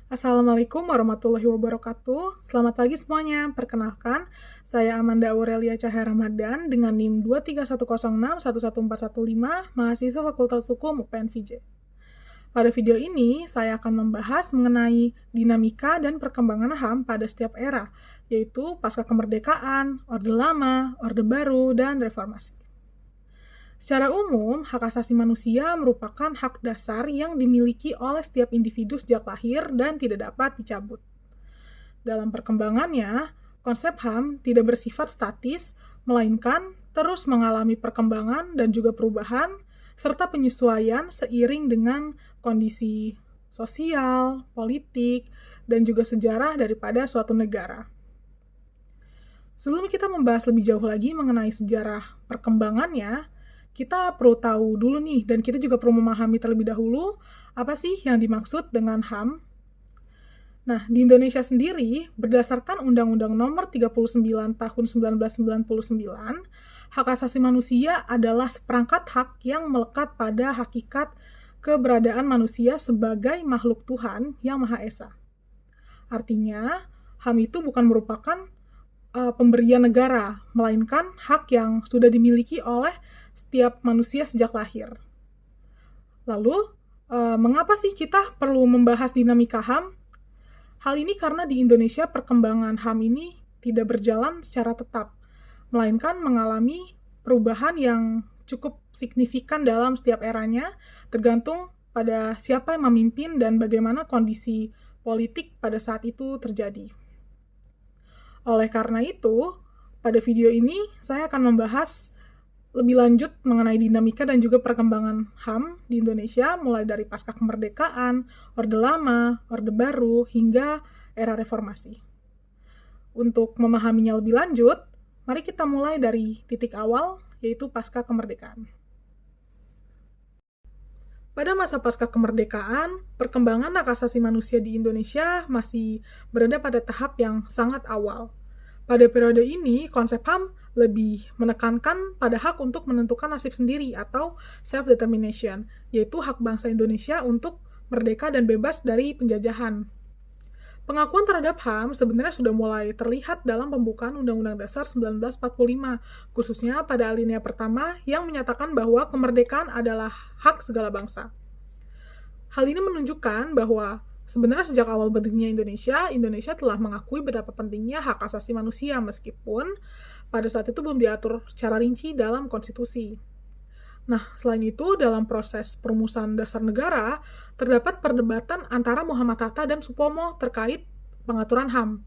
Assalamualaikum warahmatullahi wabarakatuh. Selamat pagi semuanya. Perkenalkan, saya Amanda Aurelia Cahaya Ramadan dengan NIM 23106114115, mahasiswa Fakultas Hukum UPN VJ. Pada video ini, saya akan membahas mengenai dinamika dan perkembangan HAM pada setiap era, yaitu pasca kemerdekaan, Orde Lama, Orde Baru, dan Reformasi. Secara umum, hak asasi manusia merupakan hak dasar yang dimiliki oleh setiap individu sejak lahir dan tidak dapat dicabut. Dalam perkembangannya, konsep HAM tidak bersifat statis, melainkan terus mengalami perkembangan dan juga perubahan, serta penyesuaian seiring dengan kondisi sosial, politik, dan juga sejarah daripada suatu negara. Sebelum kita membahas lebih jauh lagi mengenai sejarah perkembangannya, kita perlu tahu dulu nih, dan kita juga perlu memahami terlebih dahulu, apa sih yang dimaksud dengan HAM? Nah, di Indonesia sendiri, berdasarkan Undang-Undang Nomor 39 Tahun 1999, hak asasi manusia adalah seperangkat hak yang melekat pada hakikat keberadaan manusia sebagai makhluk Tuhan yang Maha Esa. Artinya, HAM itu bukan merupakan pemberian negara, melainkan hak yang sudah dimiliki oleh setiap manusia sejak lahir. Lalu, mengapa sih kita perlu membahas dinamika HAM? Hal ini karena di Indonesia perkembangan HAM ini tidak berjalan secara tetap, melainkan mengalami perubahan yang cukup signifikan dalam setiap eranya, tergantung pada siapa yang memimpin dan bagaimana kondisi politik pada saat itu terjadi. Oleh karena itu, pada video ini saya akan membahas lebih lanjut mengenai dinamika dan juga perkembangan HAM di Indonesia, mulai dari pasca kemerdekaan, Orde Lama, Orde Baru, hingga era reformasi. Untuk memahaminya lebih lanjut, mari kita mulai dari titik awal, yaitu pasca kemerdekaan. Pada masa pasca kemerdekaan, perkembangan hak asasi manusia di Indonesia masih berada pada tahap yang sangat awal. Pada periode ini, konsep HAM lebih menekankan pada hak untuk menentukan nasib sendiri atau self-determination, yaitu hak bangsa Indonesia untuk merdeka dan bebas dari penjajahan. Pengakuan terhadap HAM sebenarnya sudah mulai terlihat dalam pembukaan Undang-Undang Dasar 1945, khususnya pada alinea pertama yang menyatakan bahwa kemerdekaan adalah hak segala bangsa. Hal ini menunjukkan bahwa sebenarnya sejak awal berdirinya Indonesia telah mengakui betapa pentingnya hak asasi manusia meskipun pada saat itu belum diatur secara rinci dalam konstitusi. Nah, selain itu, dalam proses perumusan dasar negara, terdapat perdebatan antara Muhammad Hatta dan Supomo terkait pengaturan HAM.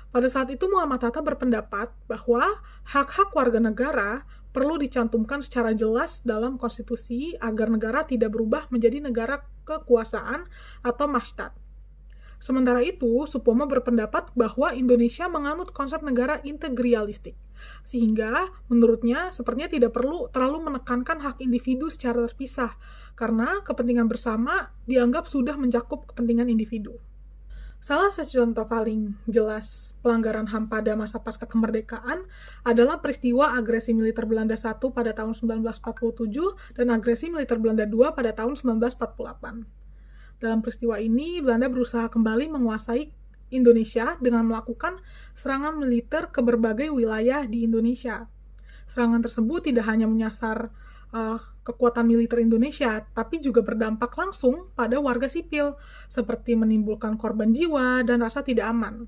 Pada saat itu, Muhammad Hatta berpendapat bahwa hak-hak warga negara perlu dicantumkan secara jelas dalam konstitusi agar negara tidak berubah menjadi negara kekuasaan atau mashtad. Sementara itu, Supomo berpendapat bahwa Indonesia menganut konsep negara integralistik, sehingga menurutnya sepertinya tidak perlu terlalu menekankan hak individu secara terpisah, karena kepentingan bersama dianggap sudah mencakup kepentingan individu. Salah satu contoh paling jelas pelanggaran HAM pada masa pasca kemerdekaan adalah peristiwa agresi militer Belanda I pada tahun 1947 dan agresi militer Belanda II pada tahun 1948. Dalam peristiwa ini, Belanda berusaha kembali menguasai Indonesia dengan melakukan serangan militer ke berbagai wilayah di Indonesia. Serangan tersebut tidak hanya menyasar kekuatan militer Indonesia, tapi juga berdampak langsung pada warga sipil, seperti menimbulkan korban jiwa dan rasa tidak aman.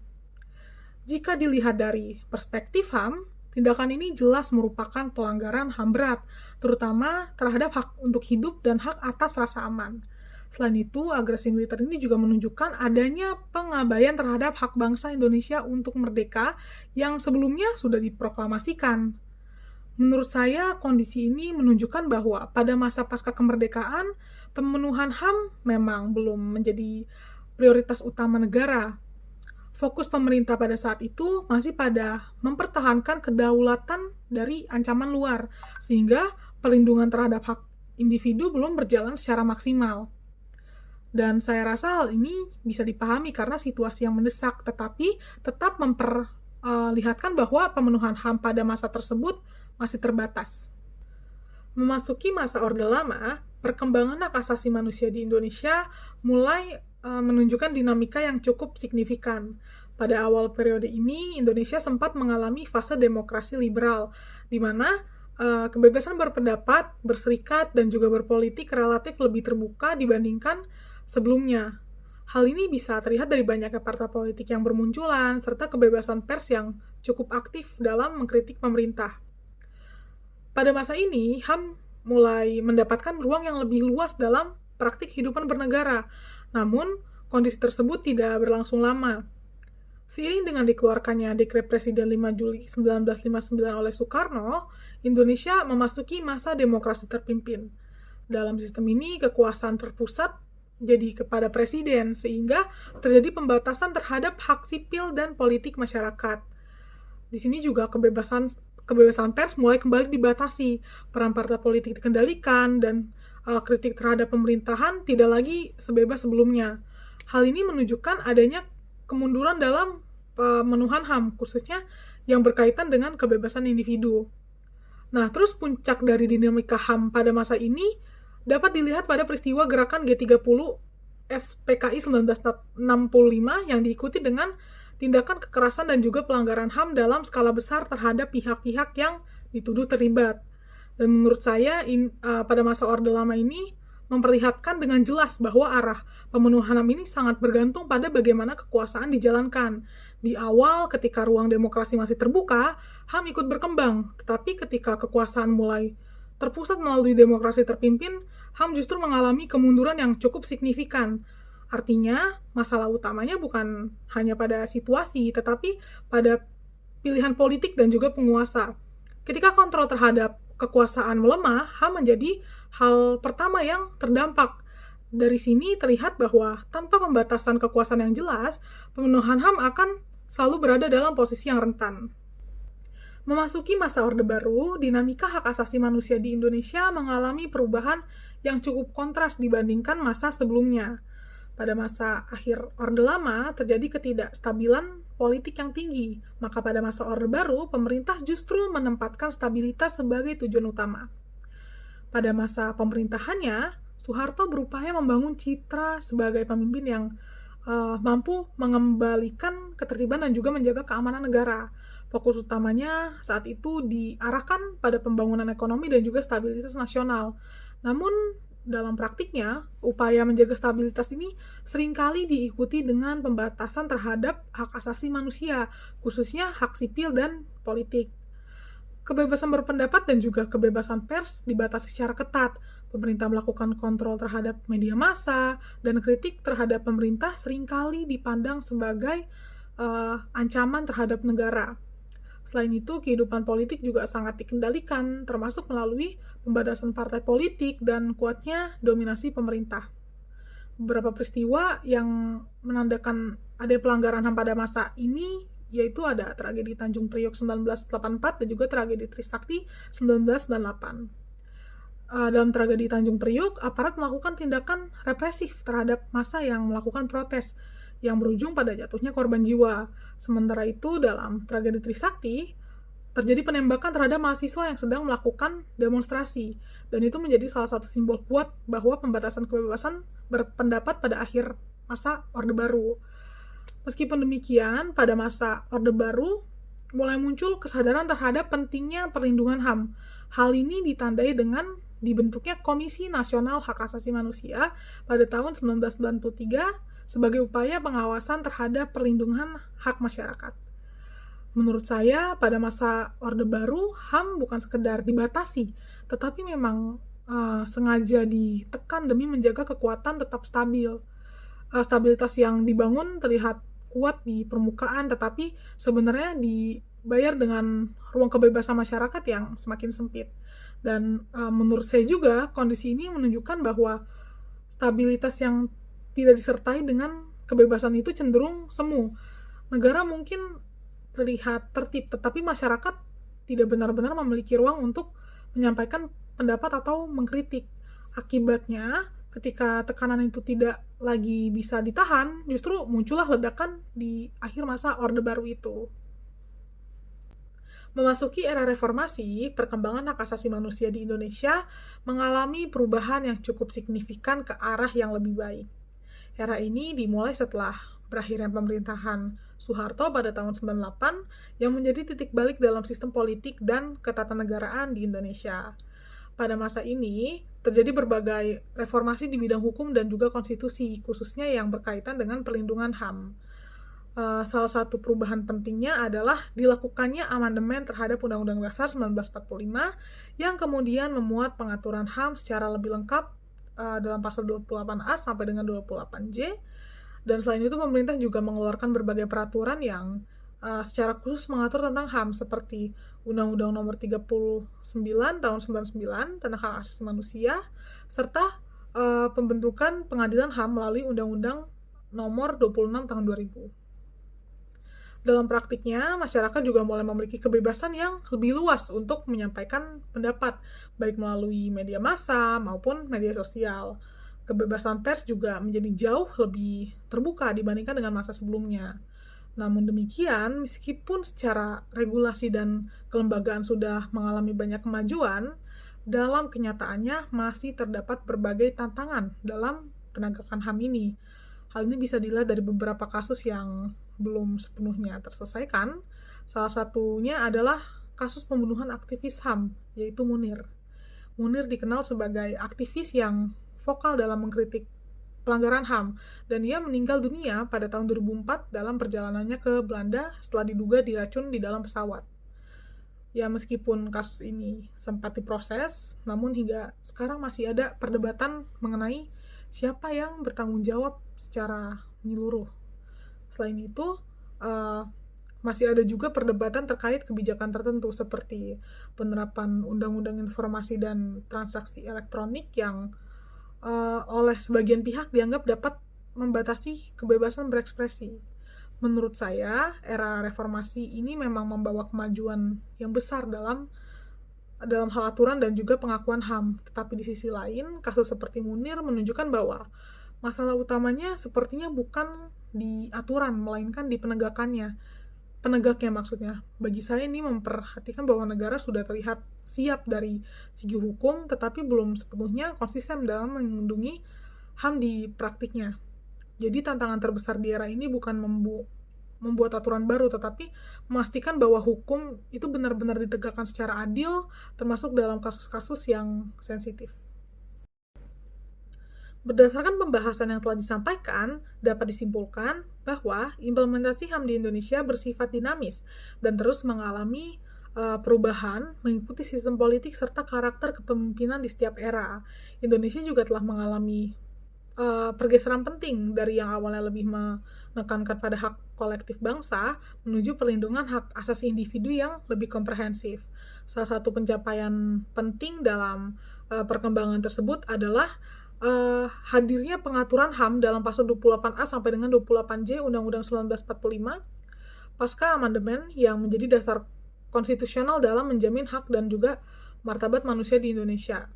Jika dilihat dari perspektif HAM, tindakan ini jelas merupakan pelanggaran HAM berat, terutama terhadap hak untuk hidup dan hak atas rasa aman. Selain itu, agresi militer ini juga menunjukkan adanya pengabaian terhadap hak bangsa Indonesia untuk merdeka yang sebelumnya sudah diproklamasikan. Menurut saya, kondisi ini menunjukkan bahwa pada masa pasca kemerdekaan, pemenuhan HAM memang belum menjadi prioritas utama negara. Fokus pemerintah pada saat itu masih pada mempertahankan kedaulatan dari ancaman luar, sehingga perlindungan terhadap hak individu belum berjalan secara maksimal. Dan saya rasa hal ini bisa dipahami karena situasi yang mendesak, tetapi tetap memperlihatkan bahwa pemenuhan HAM pada masa tersebut masih terbatas. Memasuki masa Orde Lama, perkembangan hak asasi manusia di Indonesia mulai menunjukkan dinamika yang cukup signifikan. Pada awal periode ini, Indonesia sempat mengalami fase demokrasi liberal, di mana kebebasan berpendapat, berserikat, dan juga berpolitik relatif lebih terbuka dibandingkan sebelumnya. Hal ini bisa terlihat dari banyaknya partai politik yang bermunculan, serta kebebasan pers yang cukup aktif dalam mengkritik pemerintah. Pada masa ini, HAM mulai mendapatkan ruang yang lebih luas dalam praktik kehidupan bernegara. Namun, kondisi tersebut tidak berlangsung lama. Seiring dengan dikeluarkannya Dekret Presiden 5 Juli 1959 oleh Soekarno, Indonesia memasuki masa demokrasi terpimpin. Dalam sistem ini, kekuasaan terpusat jadi kepada presiden, sehingga terjadi pembatasan terhadap hak sipil dan politik masyarakat. Di sini juga kebebasan pers mulai kembali dibatasi, peran partai politik dikendalikan, dan kritik terhadap pemerintahan tidak lagi sebebas sebelumnya. Hal ini menunjukkan adanya kemunduran dalam pemenuhan HAM, khususnya yang berkaitan dengan kebebasan individu. Nah, terus puncak dari dinamika HAM pada masa ini dapat dilihat pada peristiwa gerakan G30 SPKI 1965 yang diikuti dengan tindakan kekerasan dan juga pelanggaran HAM dalam skala besar terhadap pihak-pihak yang dituduh terlibat. Dan menurut saya, pada masa Orde Lama ini memperlihatkan dengan jelas bahwa arah pemenuhan HAM ini sangat bergantung pada bagaimana kekuasaan dijalankan. Di awal, ketika ruang demokrasi masih terbuka, HAM ikut berkembang. Tetapi ketika kekuasaan mulai terpusat melalui demokrasi terpimpin, HAM justru mengalami kemunduran yang cukup signifikan. Artinya, masalah utamanya bukan hanya pada situasi, tetapi pada pilihan politik dan juga penguasa. Ketika kontrol terhadap kekuasaan melemah, HAM menjadi hal pertama yang terdampak. Dari sini terlihat bahwa tanpa pembatasan kekuasaan yang jelas, pemenuhan HAM akan selalu berada dalam posisi yang rentan. Memasuki masa Orde Baru, dinamika hak asasi manusia di Indonesia mengalami perubahan yang cukup kontras dibandingkan masa sebelumnya. Pada masa akhir Orde Lama, terjadi ketidakstabilan politik yang tinggi, maka pada masa Orde Baru, pemerintah justru menempatkan stabilitas sebagai tujuan utama. Pada masa pemerintahannya, Soeharto berupaya membangun citra sebagai pemimpin yang mampu mengembalikan ketertiban dan juga menjaga keamanan negara. Fokus utamanya saat itu diarahkan pada pembangunan ekonomi dan juga stabilitas nasional. Namun, dalam praktiknya, upaya menjaga stabilitas ini seringkali diikuti dengan pembatasan terhadap hak asasi manusia, khususnya hak sipil dan politik. Kebebasan berpendapat dan juga kebebasan pers dibatasi secara ketat. Pemerintah melakukan kontrol terhadap media massa, dan kritik terhadap pemerintah seringkali dipandang sebagai ancaman terhadap negara. Selain itu, kehidupan politik juga sangat dikendalikan, termasuk melalui pembatasan partai politik dan kuatnya dominasi pemerintah. Beberapa peristiwa yang menandakan ada pelanggaran HAM pada masa ini, yaitu ada tragedi Tanjung Priok 1984 dan juga tragedi Trisakti 1998. Dalam tragedi Tanjung Priok, aparat melakukan tindakan represif terhadap massa yang melakukan protes, yang berujung pada jatuhnya korban jiwa. Sementara itu, dalam tragedi Trisakti, terjadi penembakan terhadap mahasiswa yang sedang melakukan demonstrasi, dan itu menjadi salah satu simbol kuat bahwa pembatasan kebebasan berpendapat pada akhir masa Orde Baru. Meskipun demikian, pada masa Orde Baru, mulai muncul kesadaran terhadap pentingnya perlindungan HAM. Hal ini ditandai dengan dibentuknya Komisi Nasional Hak Asasi Manusia pada tahun 1993 sebagai upaya pengawasan terhadap perlindungan hak masyarakat. Menurut saya, pada masa Orde Baru, HAM bukan sekedar dibatasi, tetapi memang sengaja ditekan demi menjaga kekuatan tetap stabil. Stabilitas yang dibangun terlihat kuat di permukaan, tetapi sebenarnya dibayar dengan ruang kebebasan masyarakat yang semakin sempit. Dan menurut saya juga, kondisi ini menunjukkan bahwa stabilitas yang tidak disertai dengan kebebasan itu cenderung semu. Negara mungkin terlihat tertib, tetapi masyarakat tidak benar-benar memiliki ruang untuk menyampaikan pendapat atau mengkritik. Akibatnya, ketika tekanan itu tidak lagi bisa ditahan, justru muncullah ledakan di akhir masa Orde Baru itu. Memasuki era reformasi, perkembangan hak asasi manusia di Indonesia mengalami perubahan yang cukup signifikan ke arah yang lebih baik. Era ini dimulai setelah berakhirnya pemerintahan Soeharto pada tahun 98 yang menjadi titik balik dalam sistem politik dan ketatanegaraan di Indonesia. Pada masa ini, terjadi berbagai reformasi di bidang hukum dan juga konstitusi, khususnya yang berkaitan dengan perlindungan HAM. Salah satu perubahan pentingnya adalah dilakukannya amandemen terhadap Undang-Undang Dasar 1945 yang kemudian memuat pengaturan HAM secara lebih lengkap dalam pasal 28A sampai dengan 28J. Dan selain itu pemerintah juga mengeluarkan berbagai peraturan yang secara khusus mengatur tentang HAM seperti Undang-Undang Nomor 39 Tahun 99 tentang Hak Asasi Manusia serta pembentukan Pengadilan HAM melalui Undang-Undang Nomor 26 Tahun 2000. Dalam praktiknya, masyarakat juga mulai memiliki kebebasan yang lebih luas untuk menyampaikan pendapat, baik melalui media massa maupun media sosial. Kebebasan pers juga menjadi jauh lebih terbuka dibandingkan dengan masa sebelumnya. Namun demikian, meskipun secara regulasi dan kelembagaan sudah mengalami banyak kemajuan, dalam kenyataannya masih terdapat berbagai tantangan dalam penegakan HAM ini. Hal ini bisa dilihat dari beberapa kasus yang belum sepenuhnya terselesaikan. Salah satunya adalah kasus pembunuhan aktivis HAM, yaitu Munir. Munir dikenal sebagai aktivis yang vokal dalam mengkritik pelanggaran HAM, dan ia meninggal dunia pada tahun 2004 dalam perjalanannya ke Belanda setelah diduga diracun di dalam pesawat. Ya, meskipun kasus ini sempat diproses, namun hingga sekarang masih ada perdebatan mengenai siapa yang bertanggung jawab secara menyeluruh. Selain itu, masih ada juga perdebatan terkait kebijakan tertentu seperti penerapan Undang-Undang Informasi dan Transaksi Elektronik yang oleh sebagian pihak dianggap dapat membatasi kebebasan berekspresi. Menurut saya, era reformasi ini memang membawa kemajuan yang besar dalam hal aturan dan juga pengakuan HAM. Tetapi di sisi lain, kasus seperti Munir menunjukkan bahwa masalah utamanya sepertinya bukan di aturan, melainkan di penegaknya maksudnya. Bagi saya ini memperhatikan bahwa negara sudah terlihat siap dari segi hukum, tetapi belum sepenuhnya konsisten dalam melindungi HAM di praktiknya. Jadi tantangan terbesar di era ini bukan membuat aturan baru, tetapi memastikan bahwa hukum itu benar-benar ditegakkan secara adil, termasuk dalam kasus-kasus yang sensitif. Berdasarkan pembahasan yang telah disampaikan, dapat disimpulkan bahwa implementasi HAM di Indonesia bersifat dinamis dan terus mengalami perubahan mengikuti sistem politik serta karakter kepemimpinan di setiap era. Indonesia juga telah mengalami pergeseran penting dari yang awalnya lebih menekankan pada hak kolektif bangsa menuju perlindungan hak asasi individu yang lebih komprehensif. Salah satu pencapaian penting dalam perkembangan tersebut adalah hadirnya pengaturan HAM dalam pasal 28A sampai dengan 28J Undang-Undang 1945 pasca amandemen yang menjadi dasar konstitusional dalam menjamin hak dan juga martabat manusia di Indonesia.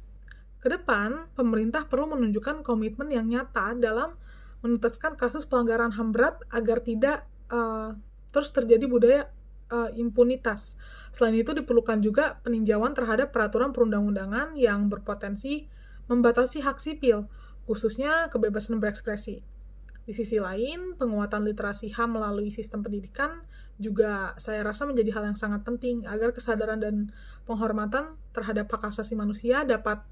Kedepan, pemerintah perlu menunjukkan komitmen yang nyata dalam menuntaskan kasus pelanggaran HAM berat agar tidak terus terjadi budaya impunitas. Selain itu, diperlukan juga peninjauan terhadap peraturan perundang-undangan yang berpotensi membatasi hak sipil, khususnya kebebasan berekspresi. Di sisi lain, penguatan literasi HAM melalui sistem pendidikan juga saya rasa menjadi hal yang sangat penting agar kesadaran dan penghormatan terhadap hak asasi manusia dapat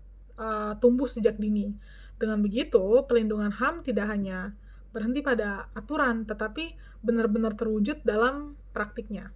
tumbuh sejak dini. Dengan begitu, pelindungan HAM tidak hanya berhenti pada aturan, tetapi benar-benar terwujud dalam praktiknya.